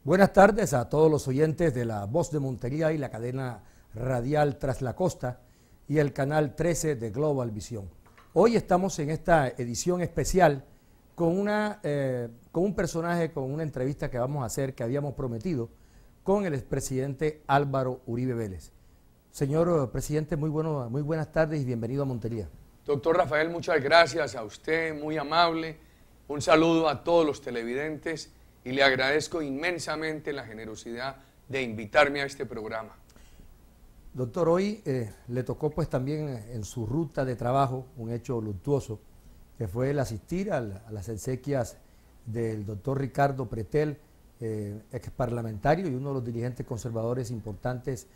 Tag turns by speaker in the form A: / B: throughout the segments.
A: Buenas tardes a todos los oyentes de La Voz de Montería y la cadena radial Tras la Costa y el canal 13 de Global Visión. Hoy estamos en esta edición especial con un personaje, con una entrevista que vamos a hacer, que habíamos prometido, con el expresidente Álvaro Uribe Vélez. Señor presidente, muy buenas tardes y bienvenido a Montería.
B: Doctor Rafael, muchas gracias a usted, muy amable. Un saludo a todos los televidentes y le agradezco inmensamente la generosidad de invitarme a este programa.
A: Doctor, hoy le tocó pues también en su ruta de trabajo un hecho luctuoso, que fue el asistir a las exequias del doctor Ricardo Pretel, ex parlamentario y uno de los dirigentes conservadores importantes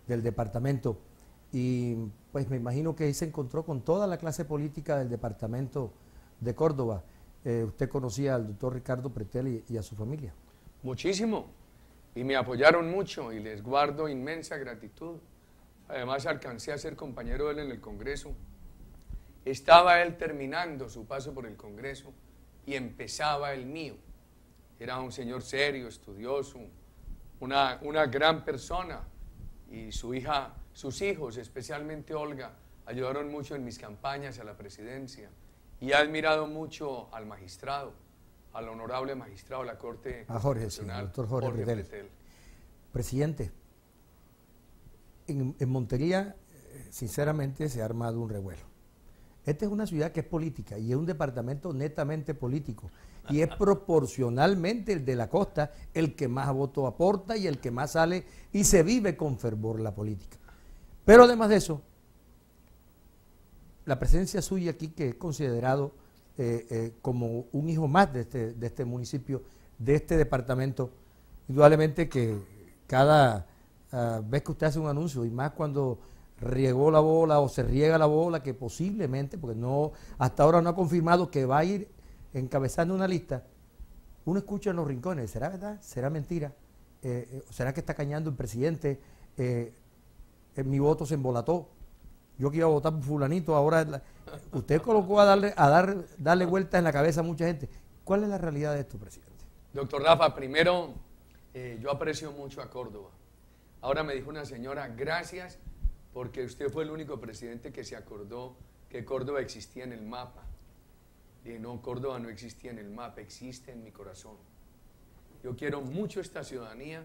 A: del departamento. Y pues me imagino que ahí se encontró con toda la clase política del departamento de Córdoba. Usted conocía al doctor Ricardo Pretel y a su familia.
B: Muchísimo, y me apoyaron mucho y les guardo inmensa gratitud. Además alcancé a ser compañero de él en el Congreso. Estaba él terminando su paso por el Congreso y empezaba el mío. Era un señor serio, estudioso, una gran persona, y sus hijos, especialmente Olga, ayudaron mucho en mis campañas a la presidencia. Y he admirado mucho al magistrado, al honorable magistrado de la Corte Constitucional,
A: doctor Jorge Pretel. Presidente, en Montería, sinceramente, se ha armado un revuelo. Esta es una ciudad que es política y es un departamento netamente político. Y es proporcionalmente el de la costa el que más votos aporta y el que más sale y se vive con fervor la política. Pero además de eso, la presencia suya aquí, que es considerado como un hijo más de este municipio, de este departamento, indudablemente que cada vez que usted hace un anuncio, y más cuando riegó la bola o se riega la bola, que posiblemente, porque no, hasta ahora no ha confirmado que va a ir encabezando una lista, uno escucha en los rincones, ¿será verdad? ¿Será mentira? ¿Será que está cañando el presidente? Mi voto se embolató. Yo que iba a votar por fulanito, ahora usted colocó a darle vueltas en la cabeza a mucha gente. ¿Cuál es la realidad de esto, presidente?
B: Doctor Rafa, primero, yo aprecio mucho a Córdoba. Ahora me dijo una señora, gracias, porque usted fue el único presidente que se acordó que Córdoba existía en el mapa. Dije, no, Córdoba no existía en el mapa, existe en mi corazón. Yo quiero mucho esta ciudadanía.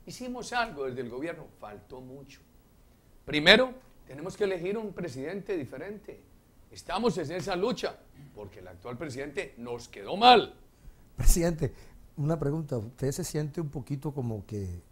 B: Hicimos algo desde el gobierno, faltó mucho. Primero, tenemos que elegir un presidente diferente. Estamos en esa lucha, porque el actual presidente nos quedó mal.
A: Presidente, una pregunta. ¿Usted se siente un poquito como que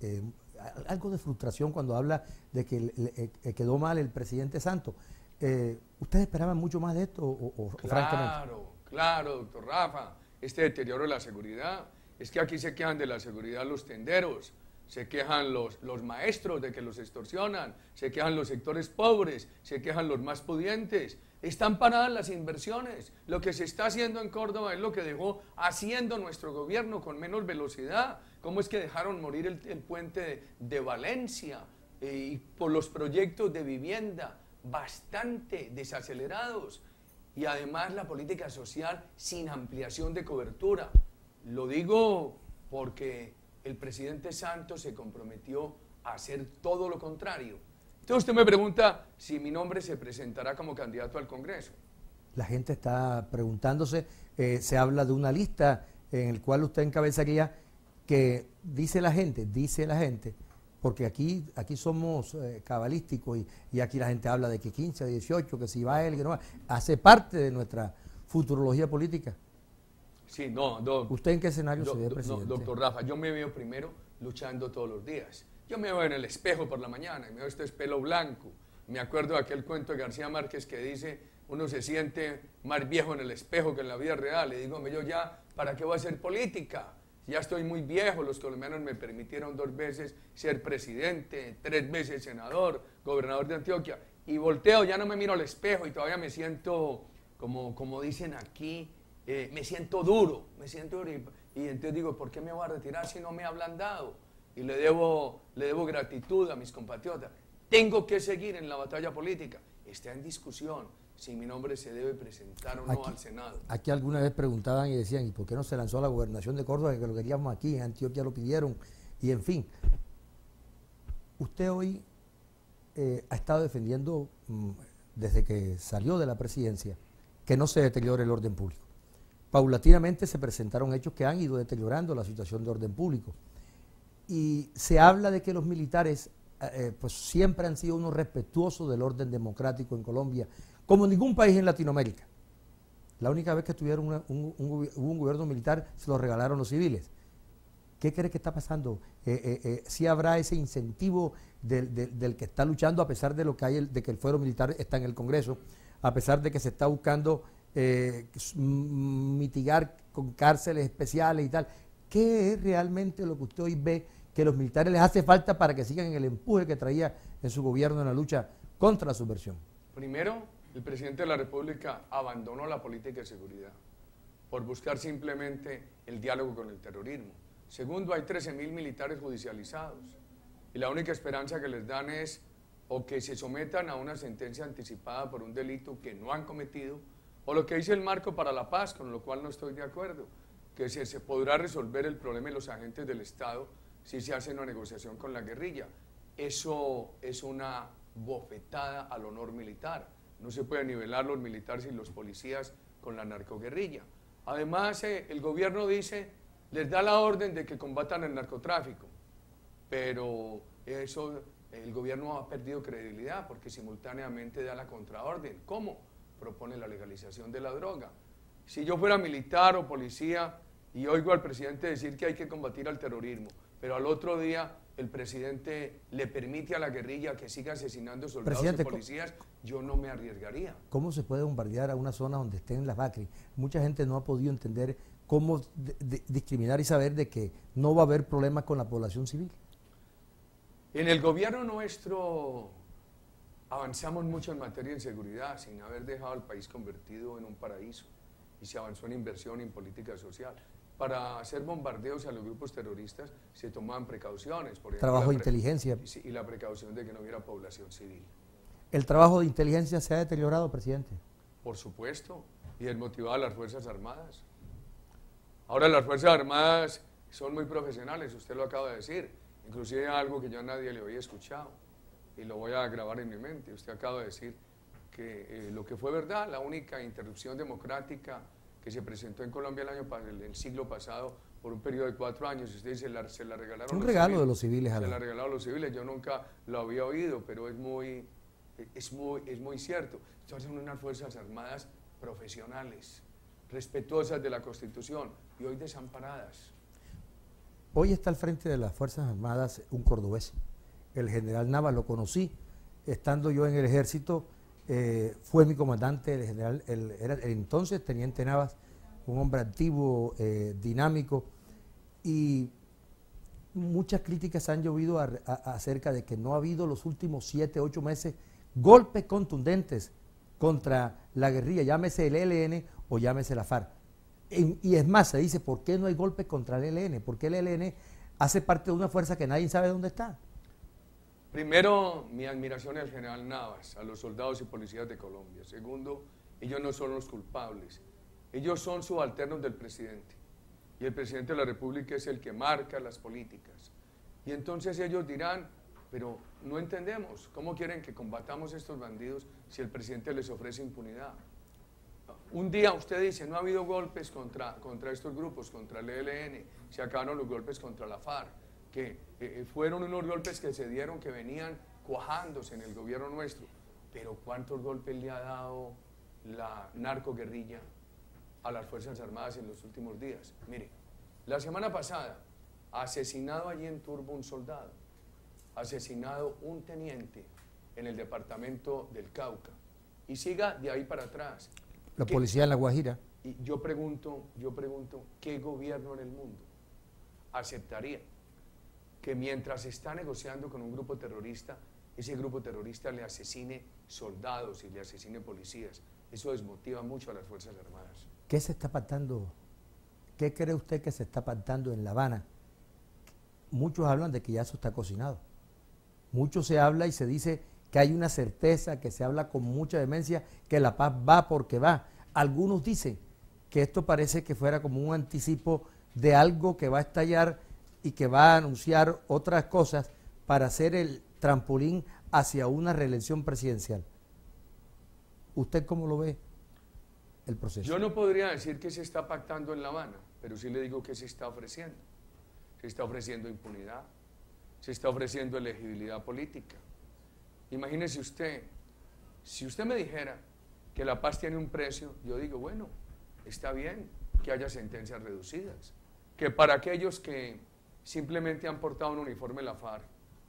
A: algo de frustración cuando habla de que quedó mal el presidente Santos? ¿Ustedes esperaban mucho más de esto o francamente?
B: Claro, doctor Rafa. Este deterioro de la seguridad, es que aquí se quejan de la seguridad los tenderos, se quejan los maestros de que los extorsionan, se quejan los sectores pobres, se quejan los más pudientes. Están paradas las inversiones. Lo que se está haciendo en Córdoba es lo que dejó haciendo nuestro gobierno con menos velocidad. ¿Cómo es que dejaron morir el puente de Valencia? Y por los proyectos de vivienda bastante desacelerados. Y además la política social sin ampliación de cobertura. Lo digo porque el presidente Santos se comprometió a hacer todo lo contrario. Entonces usted me pregunta si mi nombre se presentará como candidato al Congreso.
A: La gente está preguntándose, se habla de una lista en el cual usted encabezaría, que dice la gente, porque aquí somos cabalísticos y aquí la gente habla de que 15, 18, que si va él, que no va, hace parte de nuestra futurología política.
B: Sí, no.
A: ¿Usted en qué escenario se ve, presidente?
B: Doctor Rafa, yo me veo primero luchando todos los días. Yo me veo en el espejo por la mañana y me veo este pelo blanco. Me acuerdo de aquel cuento de García Márquez que dice, uno se siente más viejo en el espejo que en la vida real. Le digo, yo ya, ¿para qué voy a hacer política? Ya estoy muy viejo, los colombianos me permitieron 2 veces ser presidente, 3 veces senador, gobernador de Antioquia. Y volteo, ya no me miro al espejo y todavía me siento, como dicen aquí, me siento duro. Y entonces digo, ¿por qué me voy a retirar si no me ha ablandado? Y le debo gratitud a mis compatriotas. Tengo que seguir en la batalla política. Está en discusión si mi nombre se debe presentar o no al Senado.
A: Aquí alguna vez preguntaban y decían, ¿y por qué no se lanzó a la gobernación de Córdoba? Que lo queríamos aquí, en Antioquia lo pidieron. y en fin. Usted hoy ha estado defendiendo, desde que salió de la presidencia, que no se deteriore el orden público. Paulatinamente se presentaron hechos que han ido deteriorando la situación de orden público. Y se habla de que los militares pues siempre han sido unos respetuosos del orden democrático en Colombia, como ningún país en Latinoamérica. La única vez que tuvieron un gobierno militar se lo regalaron los civiles. ¿Qué cree que está pasando? ¿Sí habrá ese incentivo del que está luchando, a pesar de lo que hay, de que el fuero militar está en el Congreso, a pesar de que se está buscando mitigar con cárceles especiales y tal? ¿Qué es realmente lo que usted hoy ve que los militares les hace falta para que sigan en el empuje que traía en su gobierno en la lucha contra la subversión?
B: Primero, el presidente de la República abandonó la política de seguridad por buscar simplemente el diálogo con el terrorismo. Segundo, hay 13.000 militares judicializados y la única esperanza que les dan es o que se sometan a una sentencia anticipada por un delito que no han cometido, o lo que dice el marco para la paz, con lo cual no estoy de acuerdo, que se podrá resolver el problema de los agentes del Estado si se hace una negociación con la guerrilla. Eso es una bofetada al honor militar. No se puede nivelar los militares y los policías con la narcoguerrilla. Además, el gobierno dice, les da la orden de que combatan el narcotráfico, pero eso, el gobierno ha perdido credibilidad porque simultáneamente da la contraorden. ¿Cómo? Propone la legalización de la droga. Si yo fuera militar o policía y oigo al presidente decir que hay que combatir al terrorismo, pero al otro día el presidente le permite a la guerrilla que siga asesinando soldados y policías, yo no me arriesgaría.
A: ¿Cómo se puede bombardear a una zona donde estén las BACRI? Mucha gente no ha podido entender cómo discriminar y saber de que no va a haber problemas con la población civil.
B: En el gobierno nuestro avanzamos mucho en materia de seguridad sin haber dejado al país convertido en un paraíso, y se avanzó en inversión y en política social. Para hacer bombardeos a los grupos terroristas se tomaban precauciones, por ejemplo,
A: trabajo de inteligencia.
B: Y la precaución de que no hubiera población civil.
A: ¿El trabajo de inteligencia se ha deteriorado, presidente?
B: Por supuesto, y desmotivado a las Fuerzas Armadas. Ahora las Fuerzas Armadas son muy profesionales, usted lo acaba de decir, inclusive algo que yo a nadie le había escuchado, y lo voy a grabar en mi mente. Usted acaba de decir que lo que fue verdad, la única interrupción democrática que se presentó en Colombia el siglo pasado por un periodo de 4 años, usted dice, se la regalaron
A: un regalo de los civiles.
B: Se la regalaron a los civiles, yo nunca lo había oído, pero es muy cierto. Estas son unas Fuerzas Armadas profesionales, respetuosas de la Constitución y hoy desamparadas.
A: Hoy está al frente de las Fuerzas Armadas un cordobés, el general Navas. Lo conocí estando yo en el ejército, fue mi comandante, el general, era el entonces teniente Navas, un hombre activo, dinámico, y muchas críticas han llovido acerca de que no ha habido los últimos 7, 8 meses golpes contundentes contra la guerrilla, llámese el ELN o llámese la FARC. Y es más, se dice, ¿por qué no hay golpes contra el ELN? Porque el ELN hace parte de una fuerza que nadie sabe dónde está.
B: Primero, mi admiración al general Navas, a los soldados y policías de Colombia. Segundo, ellos no son los culpables, ellos son subalternos del presidente. Y el presidente de la República es el que marca las políticas. Y entonces ellos dirán, pero no entendemos, ¿cómo quieren que combatamos estos bandidos si el presidente les ofrece impunidad? Un día usted dice, no ha habido golpes contra estos grupos, contra el ELN, se acabaron los golpes contra la FARC, que fueron unos golpes que se dieron, que venían cuajándose en el gobierno nuestro, pero ¿cuántos golpes le ha dado la narcoguerrilla a las Fuerzas Armadas en los últimos días? Mire, la semana pasada, asesinado allí en Turbo un soldado, asesinado un teniente en el departamento del Cauca, y siga de ahí para atrás.
A: La policía en La Guajira.
B: Y yo pregunto, ¿qué gobierno en el mundo aceptaría que mientras está negociando con un grupo terrorista, ese grupo terrorista le asesine soldados y le asesine policías? Eso desmotiva mucho a las Fuerzas Armadas.
A: ¿Qué se está pactando? ¿Qué cree usted que se está pactando en La Habana? Muchos hablan de que ya eso está cocinado. Mucho se habla y se dice que hay una certeza, que se habla con mucha vehemencia, que la paz va porque va. Algunos dicen que esto parece que fuera como un anticipo de algo que va a estallar y que va a anunciar otras cosas para hacer el trampolín hacia una reelección presidencial. ¿Usted cómo lo ve el proceso?
B: Yo no podría decir que se está pactando en La Habana, pero sí le digo que se está ofreciendo. Se está ofreciendo impunidad, se está ofreciendo elegibilidad política. Imagínese usted, si usted me dijera que la paz tiene un precio, yo digo, bueno, está bien que haya sentencias reducidas, que para aquellos que simplemente han portado un uniforme de la FARC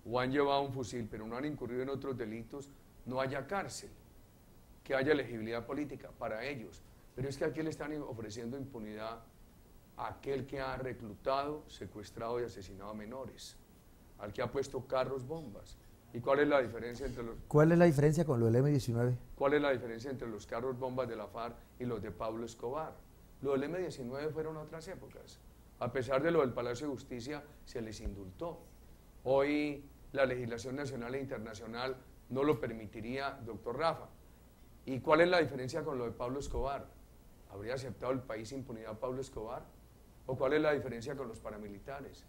B: o han llevado un fusil pero no han incurrido en otros delitos, no haya cárcel, que haya elegibilidad política para ellos. Pero es que aquí le están ofreciendo impunidad a aquel que ha reclutado, secuestrado y asesinado a menores, al que ha puesto carros bombas. ¿Y cuál es la diferencia entre los...
A: ¿Cuál es la diferencia con lo del M-19?
B: ¿Cuál es la diferencia entre los carros bombas de la FARC y los de Pablo Escobar? Los del M-19 fueron otras épocas. A pesar de lo del Palacio de Justicia, se les indultó. Hoy la legislación nacional e internacional no lo permitiría, doctor Rafa. ¿Y cuál es la diferencia con lo de Pablo Escobar? ¿Habría aceptado el país impunidad a Pablo Escobar? ¿O cuál es la diferencia con los paramilitares?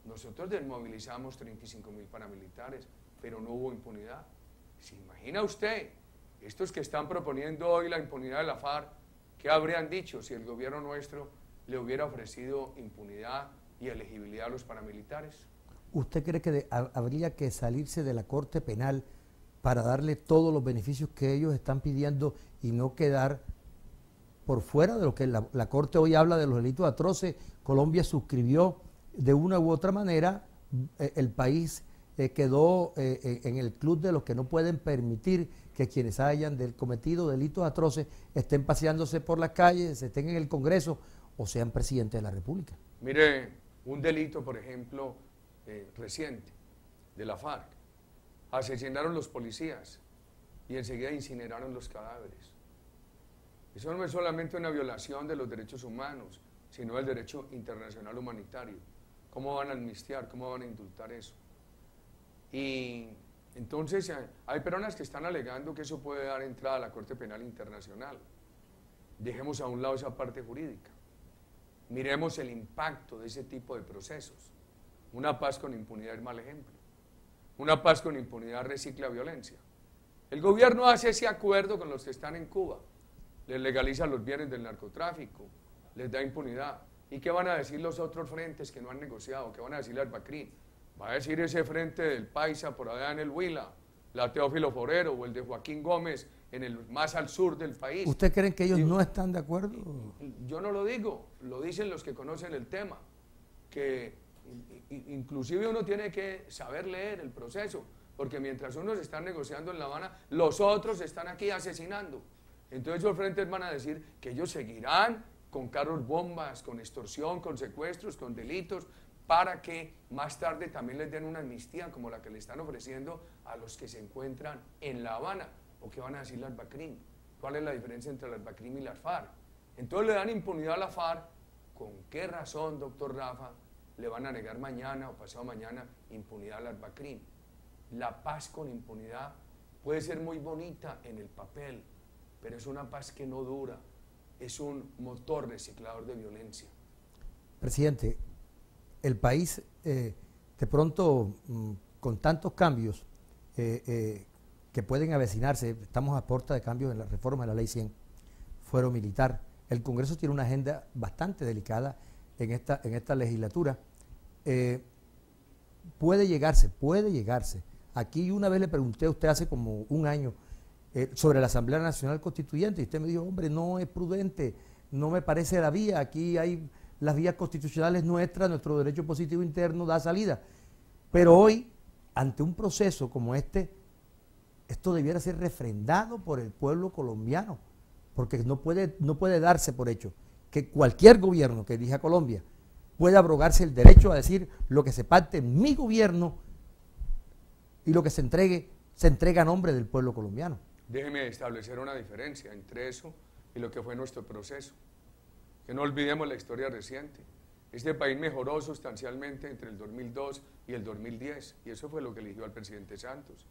B: Nosotros desmovilizamos 35.000 paramilitares, pero no hubo impunidad. ¿Se imagina usted? Estos que están proponiendo hoy la impunidad de la FARC, ¿qué habrían dicho si el gobierno nuestro le hubiera ofrecido impunidad y elegibilidad a los paramilitares?
A: ¿Usted cree que habría que salirse de la Corte Penal para darle todos los beneficios que ellos están pidiendo y no quedar por fuera de lo que la Corte hoy habla de los delitos atroces? Colombia suscribió de una u otra manera, el país quedó en el club de los que no pueden permitir que quienes hayan cometido delitos atroces estén paseándose por las calles, estén en el Congreso o sean presidentes de la República.
B: Mire, un delito, por ejemplo, reciente, de la FARC. Asesinaron los policías y enseguida incineraron los cadáveres. Eso no es solamente una violación de los derechos humanos, sino del derecho internacional humanitario. ¿Cómo van a amnistiar? ¿Cómo van a indultar eso? Y entonces hay personas que están alegando que eso puede dar entrada a la Corte Penal Internacional. Dejemos a un lado esa parte jurídica. Miremos el impacto de ese tipo de procesos. Una paz con impunidad es mal ejemplo. Una paz con impunidad recicla violencia. El gobierno hace ese acuerdo con los que están en Cuba, les legaliza los bienes del narcotráfico, les da impunidad. ¿Y qué van a decir los otros frentes que no han negociado? ¿Qué van a decir Al-Bakri? Va a decir ese frente del Paisa por allá en el Huila, la Teófilo Forero o el de Joaquín Gómez más al sur del país.
A: ¿Usted cree que ellos no están de acuerdo?
B: Yo no lo digo, lo dicen los que conocen el tema, que inclusive uno tiene que saber leer el proceso, porque mientras unos están negociando en La Habana, los otros están aquí asesinando. Entonces los frentes van a decir que ellos seguirán con carros bombas, con extorsión, con secuestros, con delitos, para que más tarde también les den una amnistía como la que le están ofreciendo a los que se encuentran en La Habana. ¿O qué van a decir las Al-Bakri? ¿Cuál es la diferencia entre las Al-Bakri y las FARC? Entonces le dan impunidad a la FARC. ¿Con qué razón, doctor Rafa, le van a negar mañana o pasado mañana impunidad a las Al-Bakri? La paz con impunidad puede ser muy bonita en el papel, pero es una paz que no dura, es un motor reciclador de violencia.
A: Presidente, el país de pronto con tantos cambios que pueden avecinarse, estamos a puerta de cambios en la reforma de la Ley 100, fuero militar. El Congreso tiene una agenda bastante delicada en esta legislatura. Puede llegarse. Aquí una vez le pregunté a usted hace como un año sobre la Asamblea Nacional Constituyente y usted me dijo, hombre, no es prudente, no me parece la vía, aquí hay las vías constitucionales nuestras, nuestro derecho positivo interno da salida. Pero hoy, ante un proceso como este, esto debiera ser refrendado por el pueblo colombiano, porque no puede darse por hecho que cualquier gobierno que dirija Colombia pueda abrogarse el derecho a decir lo que se pacte en mi gobierno y lo que se entrega a nombre del pueblo colombiano.
B: Déjeme establecer una diferencia entre eso y lo que fue nuestro proceso. Que no olvidemos la historia reciente. Este país mejoró sustancialmente entre el 2002 y el 2010, y eso fue lo que eligió al presidente Santos.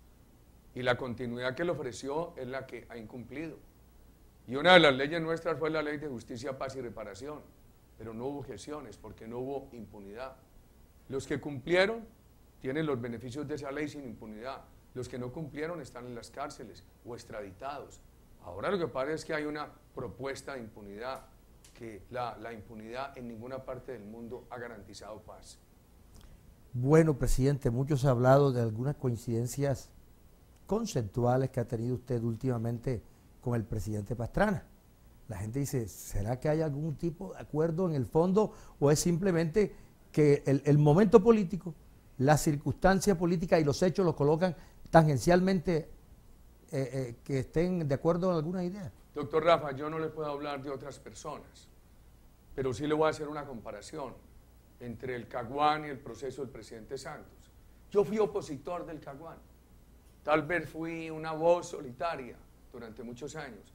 B: Y la continuidad que le ofreció es la que ha incumplido. Y una de las leyes nuestras fue la Ley de Justicia, Paz y Reparación, pero no hubo objeciones porque no hubo impunidad. Los que cumplieron tienen los beneficios de esa ley sin impunidad. Los que no cumplieron están en las cárceles o extraditados. Ahora lo que pasa es que hay una propuesta de impunidad, que la impunidad en ninguna parte del mundo ha garantizado paz.
A: Bueno, presidente, mucho se ha hablado de algunas coincidencias conceptuales que ha tenido usted últimamente con el presidente Pastrana. La gente dice, ¿será que hay algún tipo de acuerdo en el fondo o es simplemente que el momento político, la circunstancia política y los hechos los colocan tangencialmente que estén de acuerdo en alguna idea?
B: Doctor Rafa, yo no le puedo hablar de otras personas, pero sí le voy a hacer una comparación entre el Caguán y el proceso del presidente Santos. Yo fui opositor del Caguán, tal vez fui una voz solitaria durante muchos años,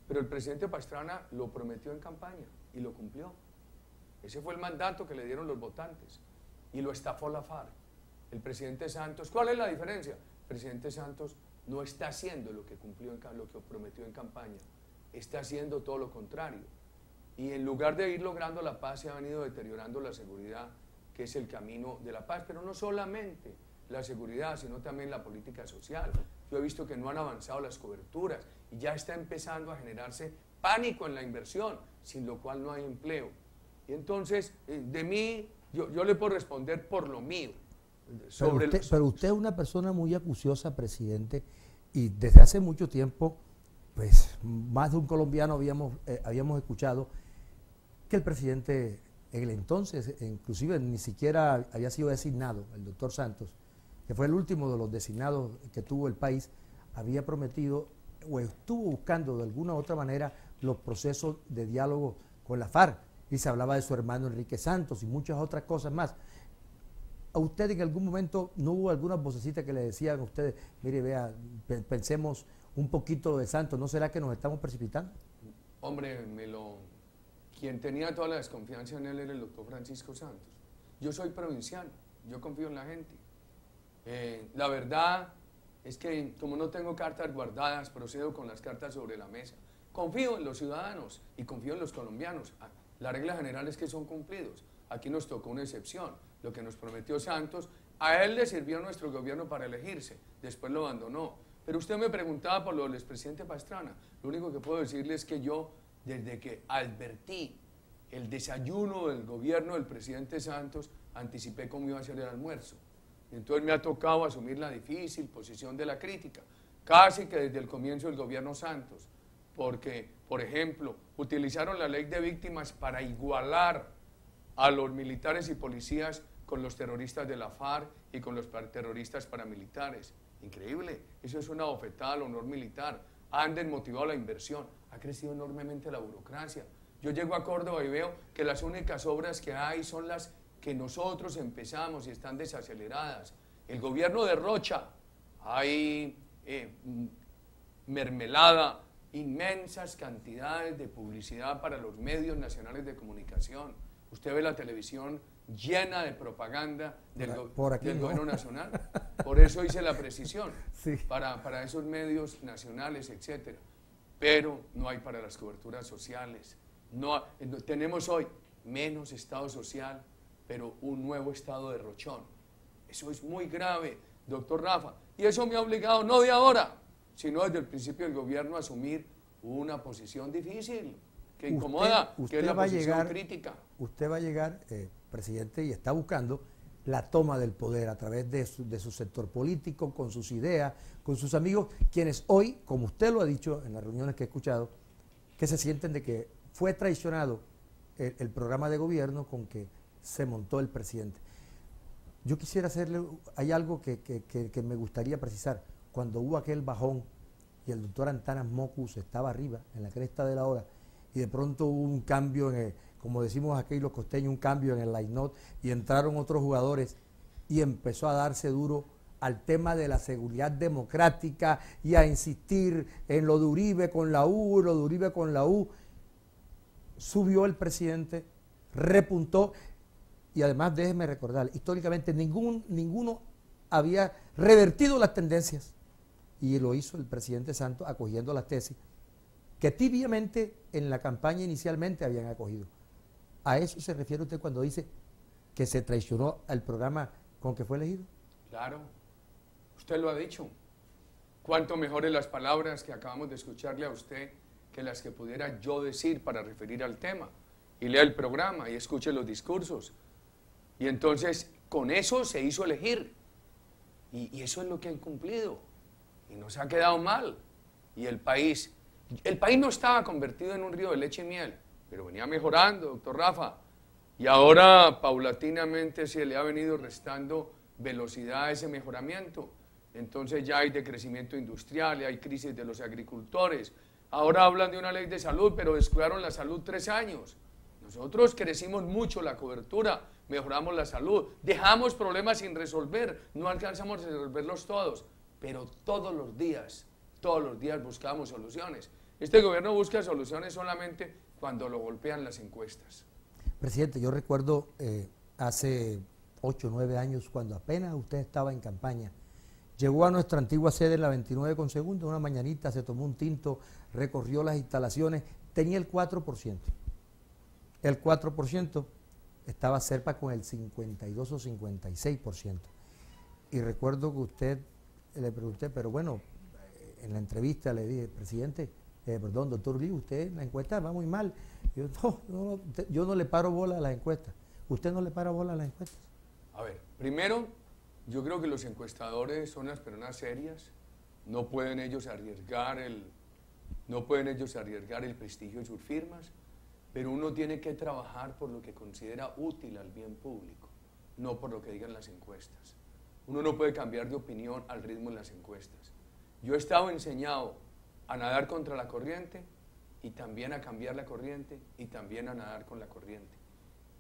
B: pero el presidente Pastrana lo prometió en campaña y lo cumplió. Ese fue el mandato que le dieron los votantes y lo estafó la FARC. El presidente Santos, ¿cuál es la diferencia? El presidente Santos no está haciendo lo que prometió en campaña, está haciendo todo lo contrario. Y en lugar de ir logrando la paz, se ha venido deteriorando la seguridad, que es el camino de la paz, pero no solamente la seguridad, sino también la política social. Yo he visto que no han avanzado las coberturas y ya está empezando a generarse pánico en la inversión, sin lo cual no hay empleo. Y entonces, de mí, yo le puedo responder por lo mío.
A: Pero usted es una persona muy acuciosa, presidente, y desde hace mucho tiempo, pues más de un colombiano habíamos escuchado que el presidente en el entonces, inclusive ni siquiera había sido designado, el doctor Santos, que fue el último de los designados que tuvo el país, había prometido o estuvo buscando de alguna u otra manera los procesos de diálogo con la FARC, y se hablaba de su hermano Enrique Santos y muchas otras cosas más. ¿A usted en algún momento no hubo alguna vocecita que le decían a ustedes, mire, vea, pensemos un poquito de Santos, ¿no será que nos estamos precipitando?
B: Hombre, quien tenía toda la desconfianza en él era el doctor Francisco Santos. Yo soy provinciano, yo confío en la gente. La verdad es que como no tengo cartas guardadas, procedo con las cartas sobre la mesa. Confío en los ciudadanos y confío en los colombianos. La regla general es que son cumplidos. Aquí nos tocó una excepción. Lo que nos prometió Santos, a él le sirvió nuestro gobierno para elegirse, después lo abandonó. Pero usted me preguntaba por lo del expresidente Pastrana. Lo único que puedo decirle es que yo, desde que advertí el desayuno del gobierno del presidente Santos, anticipé cómo iba a ser el almuerzo. Y entonces me ha tocado asumir la difícil posición de la crítica, casi que desde el comienzo del gobierno Santos, porque, por ejemplo, utilizaron la ley de víctimas para igualar a los militares y policías con los terroristas de la FARC y con los terroristas paramilitares. Increíble, eso es una bofetada al honor militar. Han desmotivado la inversión, ha crecido enormemente la burocracia. Yo llego a Córdoba y veo que las únicas obras que hay son las que nosotros empezamos y están desaceleradas. El gobierno derrocha, hay mermelada, inmensas cantidades de publicidad para los medios nacionales de comunicación. Usted ve la televisión llena de propaganda del gobierno nacional. Por eso hice la precisión, sí, para esos medios nacionales, etc. Pero no hay para las coberturas sociales. Tenemos hoy menos Estado social, pero un nuevo Estado derrochón. Eso es muy grave, doctor Rafa. Y eso me ha obligado, no de ahora, sino desde el principio del gobierno, a asumir una posición difícil, que incomoda, que es la posición crítica.
A: Usted va a llegar, presidente, y está buscando la toma del poder a través de su sector político, con sus ideas, con sus amigos, quienes hoy, como usted lo ha dicho en las reuniones que he escuchado, que se sienten de que fue traicionado el programa de gobierno con que se montó el presidente. Yo quisiera hacerle, hay algo que me gustaría precisar. Cuando hubo aquel bajón y el doctor Antanas Mocus estaba arriba, en la cresta de la ola, y de pronto hubo un cambio, como decimos aquí los costeños, un cambio en el line-up, y entraron otros jugadores, y empezó a darse duro al tema de la seguridad democrática y a insistir en lo de Uribe con la U, lo de Uribe con la U. Subió el presidente, repuntó, y además déjeme recordar, históricamente ninguno había revertido las tendencias, y lo hizo el presidente Santos acogiendo las tesis que tibiamente en la campaña inicialmente habían acogido. ¿A eso se refiere usted cuando dice que se traicionó al programa con que fue elegido?
B: Claro, usted lo ha dicho. Cuánto mejores las palabras que acabamos de escucharle a usted que las que pudiera yo decir para referir al tema. Y lea el programa y escuche los discursos. Y entonces con eso se hizo elegir. Y eso es lo que han cumplido. Y nos ha quedado mal. Y el país no estaba convertido en un río de leche y miel, pero venía mejorando, doctor Rafa. Y ahora paulatinamente se le ha venido restando velocidad a ese mejoramiento. Entonces ya hay decrecimiento industrial, hay crisis de los agricultores. Ahora hablan de una ley de salud, pero descuidaron la salud 3 años. Nosotros crecimos mucho la cobertura, mejoramos la salud, dejamos problemas sin resolver, no alcanzamos a resolverlos todos, pero todos los días buscamos soluciones. Este gobierno busca soluciones solamente cuando lo golpean las encuestas.
A: Presidente, yo recuerdo hace 8 o 9 años, cuando apenas usted estaba en campaña, llegó a nuestra antigua sede en la 29 con Segunda, una mañanita, se tomó un tinto, recorrió las instalaciones, tenía el 4%. El 4% estaba cerca con el 52 o 56%. Y recuerdo que usted, le pregunté, pero bueno, en la entrevista le dije, presidente, doctor Lee, usted en la encuesta va muy mal. Yo no le paro bola a las encuestas. ¿Usted no le para bola a las encuestas?
B: A ver, primero, yo creo que los encuestadores son las personas serias, no pueden ellos arriesgar el prestigio de sus firmas, pero uno tiene que trabajar por lo que considera útil al bien público, no por lo que digan las encuestas. Uno no puede cambiar de opinión al ritmo de las encuestas. Yo he estado enseñado a nadar contra la corriente y también a cambiar la corriente y también a nadar con la corriente.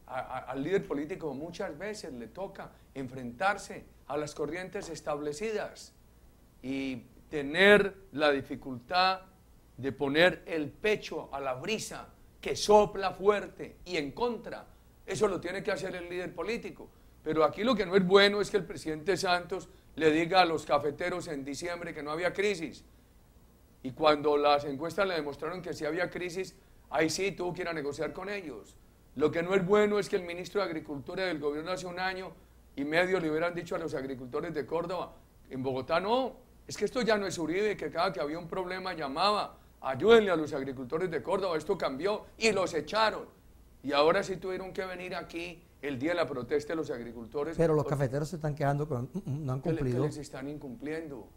B: Al líder político muchas veces le toca enfrentarse a las corrientes establecidas y tener la dificultad de poner el pecho a la brisa que sopla fuerte y en contra. Eso lo tiene que hacer el líder político. Pero aquí lo que no es bueno es que el presidente Santos le diga a los cafeteros en diciembre que no había crisis. Y cuando las encuestas le demostraron que sí había crisis, ahí sí tuvo que ir a negociar con ellos. Lo que no es bueno es que el ministro de Agricultura del gobierno hace 1 año y medio le hubieran dicho a los agricultores de Córdoba, en Bogotá no, es que esto ya no es Uribe, que cada que había un problema llamaba, ayúdenle a los agricultores de Córdoba, esto cambió, y los echaron. Y ahora sí tuvieron que venir aquí el día de la protesta de los agricultores.
A: Pero los cafeteros se están quejando que no han cumplido.
B: Que les están incumpliendo.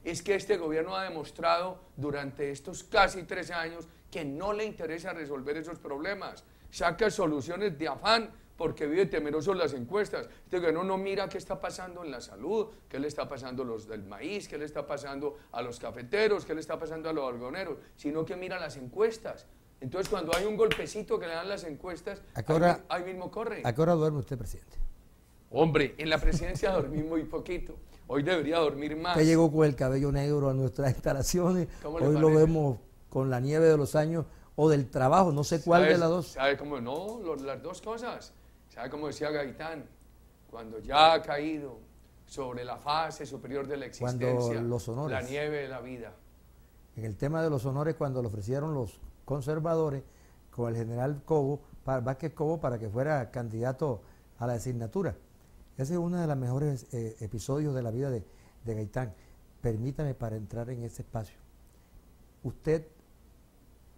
B: Es que este gobierno ha demostrado durante estos casi 3 años que no le interesa resolver esos problemas. Saca soluciones de afán porque vive temeroso las encuestas. Este gobierno no mira qué está pasando en la salud, qué le está pasando a los del maíz, qué le está pasando a los cafeteros, qué le está pasando a los algodoneros, sino que mira las encuestas. Entonces, cuando hay un golpecito que le dan las encuestas, ahí mismo corre.
A: ¿A qué hora duerme usted, presidente?
B: Hombre, en la presidencia dormí muy poquito. Hoy debería dormir más.
A: Usted llegó con el cabello negro a nuestras instalaciones. Hoy lo vemos con la nieve de los años o del trabajo, no sé cuál de las dos.
B: ¿Sabe cómo? No, las dos cosas. ¿Sabe cómo decía Gaitán? Cuando ya ha caído sobre la fase superior de la existencia,
A: los honores,
B: la nieve de la vida.
A: En el tema de los honores, cuando le ofrecieron los conservadores con el general Vázquez Cobo para que fuera candidato a la designatura. Ese es uno de los mejores episodios de la vida de Gaitán. Permítame para entrar en ese espacio. Usted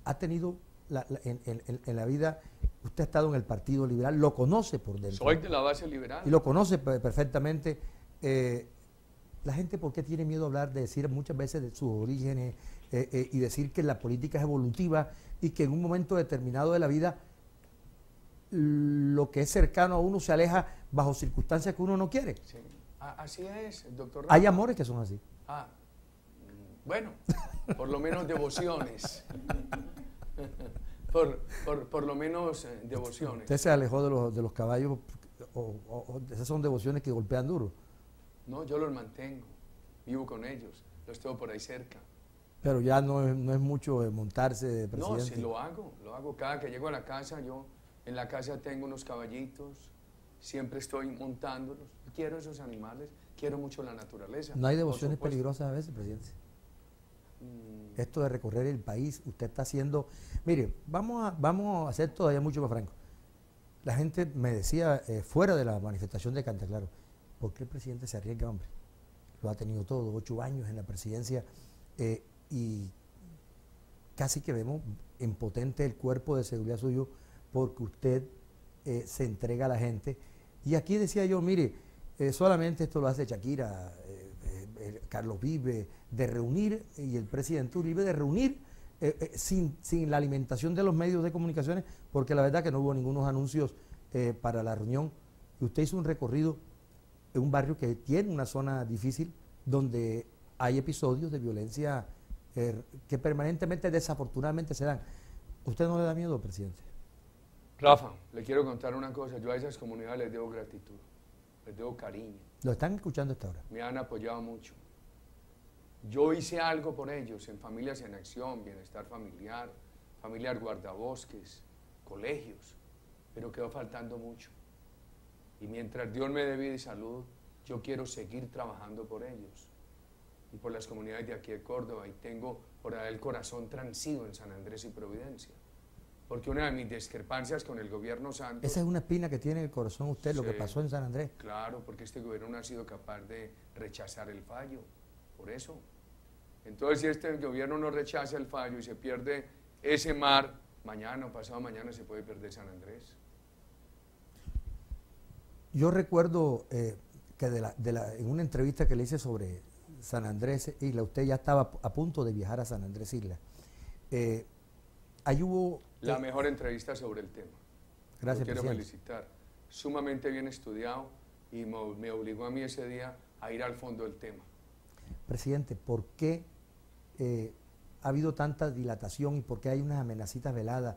A: ha tenido en la vida, usted ha estado en el Partido Liberal, lo conoce por dentro.
B: Soy de la base liberal.
A: Y lo conoce perfectamente. La gente, ¿por qué tiene miedo a hablar, de decir muchas veces de sus orígenes y decir que la política es evolutiva y que en un momento determinado de la vida lo que es cercano a uno se aleja bajo circunstancias que uno no quiere?
B: Sí. Así es, doctor Rafa.
A: Hay amores que son así.
B: Bueno, por lo menos devociones. por lo menos devociones.
A: Usted se alejó de los caballos, esas son devociones que golpean duro.
B: No, yo los mantengo, vivo con ellos, los tengo por ahí cerca.
A: Pero ya no es mucho montarse de presidente.
B: No, sí lo hago. Cada que llego a la casa, yo en la casa tengo unos caballitos, siempre estoy montándolos. Quiero esos animales, quiero mucho la naturaleza.
A: ¿No hay devociones peligrosas a veces, presidente? Esto de recorrer el país, usted está haciendo... Mire, vamos a ser todavía mucho más francos. la gente me decía, fuera de la manifestación de Cantaclaro, ¿por qué el presidente se arriesga, hombre? Lo ha tenido todo, 8 años en la presidencia, y casi que vemos impotente el cuerpo de seguridad suyo porque usted se entrega a la gente. Y aquí decía yo, mire, solamente esto lo hace Shakira, Carlos Vive, de reunir, y el presidente Uribe, de reunir sin la alimentación de los medios de comunicaciones, porque la verdad que no hubo ningunos anuncios para la reunión. Y usted hizo un recorrido en un barrio que tiene una zona difícil, donde hay episodios de violencia que permanentemente, desafortunadamente, se dan. ¿Usted no le da miedo, presidente?
B: Rafa, le quiero contar una cosa. Yo a esas comunidades les debo gratitud, les debo cariño.
A: Lo están escuchando hasta ahora.
B: Me han apoyado mucho. Yo hice algo por ellos en Familias en Acción, Bienestar Familiar, Familias Guardabosques, colegios, pero quedó faltando mucho. Y mientras Dios me dé vida y salud, yo quiero seguir trabajando por ellos y por las comunidades de aquí de Córdoba, y tengo por ahí el corazón transido en San Andrés y Providencia. Porque una de mis discrepancias con el gobierno Santos...
A: Esa es una espina que tiene en el corazón usted, sí, lo que pasó en San Andrés.
B: Claro, porque este gobierno no ha sido capaz de rechazar el fallo, por eso. Entonces, si este gobierno no rechaza el fallo y se pierde ese mar, mañana o pasado mañana se puede perder San Andrés.
A: Yo recuerdo que en una entrevista que le hice sobre San Andrés Isla, usted ya estaba a punto de viajar a San Andrés Isla. Ahí hubo...
B: La mejor entrevista sobre el tema.
A: Gracias,
B: quiero
A: presidente.
B: Felicitar. Sumamente bien estudiado, y me obligó a mí ese día a ir al fondo del tema.
A: Presidente, ¿por qué ha habido tanta dilatación y por qué hay unas amenacitas veladas?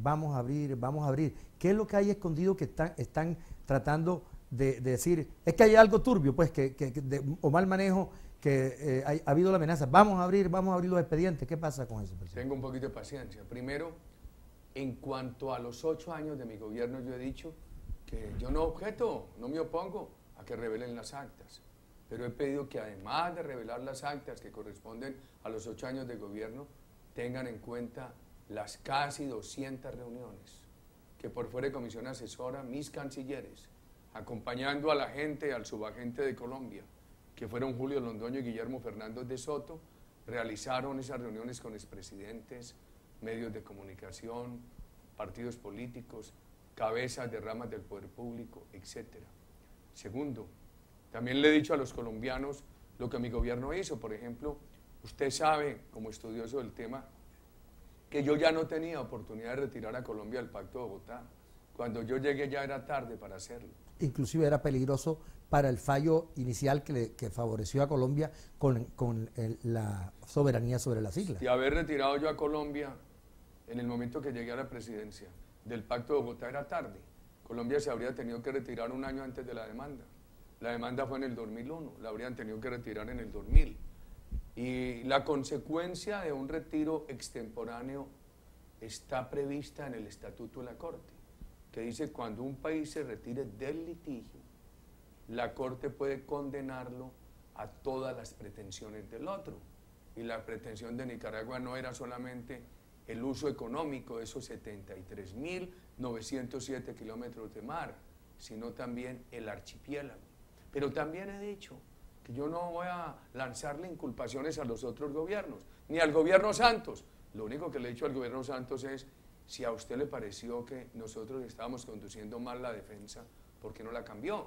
A: Vamos a abrir, vamos a abrir. ¿Qué es lo que hay escondido que están tratando de decir? Es que hay algo turbio, pues, o mal manejo, que ha habido la amenaza. Vamos a abrir los expedientes. ¿Qué pasa con eso, presidente?
B: Tengo un poquito de paciencia. Primero, en cuanto a los 8 años de mi gobierno, yo he dicho que yo no objeto, no me opongo a que revelen las actas. Pero he pedido que, además de revelar las actas que corresponden a los 8 años de gobierno, tengan en cuenta las casi 200 reuniones que por fuera de comisión asesora, mis cancilleres, acompañando a la gente, al subagente de Colombia, que fueron Julio Londoño y Guillermo Fernández de Soto, realizaron esas reuniones con expresidentes, medios de comunicación, partidos políticos, cabezas de ramas del poder público, etc. Segundo, también le he dicho a los colombianos lo que mi gobierno hizo. Por ejemplo, usted sabe, como estudioso del tema, que yo ya no tenía oportunidad de retirar a Colombia del Pacto de Bogotá. Cuando yo llegué ya era tarde para hacerlo.
A: Inclusive era peligroso para el fallo inicial que favoreció a Colombia con la soberanía sobre las islas.
B: Y haber retirado yo a Colombia en el momento que llegué a la presidencia del Pacto de Bogotá era tarde. Colombia se habría tenido que retirar un año antes de la demanda. La demanda fue en el 2001, la habrían tenido que retirar en el 2000. Y la consecuencia de un retiro extemporáneo está prevista en el Estatuto de la Corte, que dice: cuando un país se retire del litigio, la Corte puede condenarlo a todas las pretensiones del otro. Y la pretensión de Nicaragua no era solamente el uso económico de esos 73.907 kilómetros de mar, sino también el archipiélago. Pero también he dicho que yo no voy a lanzarle inculpaciones a los otros gobiernos, ni al gobierno Santos. Lo único que le he dicho al gobierno Santos es: si a usted le pareció que nosotros estábamos conduciendo mal la defensa, ¿por qué no la cambió?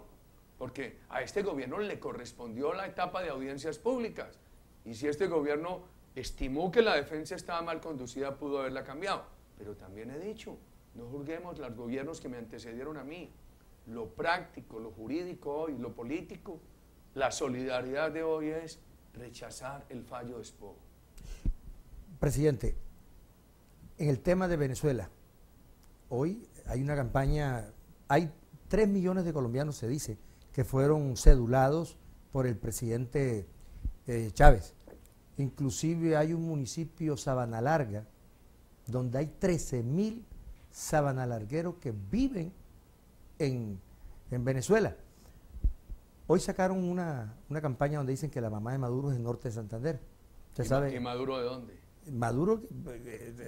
B: Porque a este gobierno le correspondió la etapa de audiencias públicas, y si este gobierno estimó que la defensa estaba mal conducida, pudo haberla cambiado. Pero también he dicho, no juzguemos los gobiernos que me antecedieron a mí. Lo práctico, lo jurídico hoy, lo político, la solidaridad de hoy es rechazar el fallo de Espojo.
A: Presidente, en el tema de Venezuela, hoy hay una campaña, hay 3 millones de colombianos, se dice, que fueron cedulados por el presidente Chávez. Inclusive hay un municipio, Sabana Larga, donde hay 13.000 sabanalargueros que viven en Venezuela. Hoy sacaron una campaña donde dicen que la mamá de Maduro es el norte de Santander. ¿Usted sabe?
B: ¿Y Maduro de dónde?
A: Maduro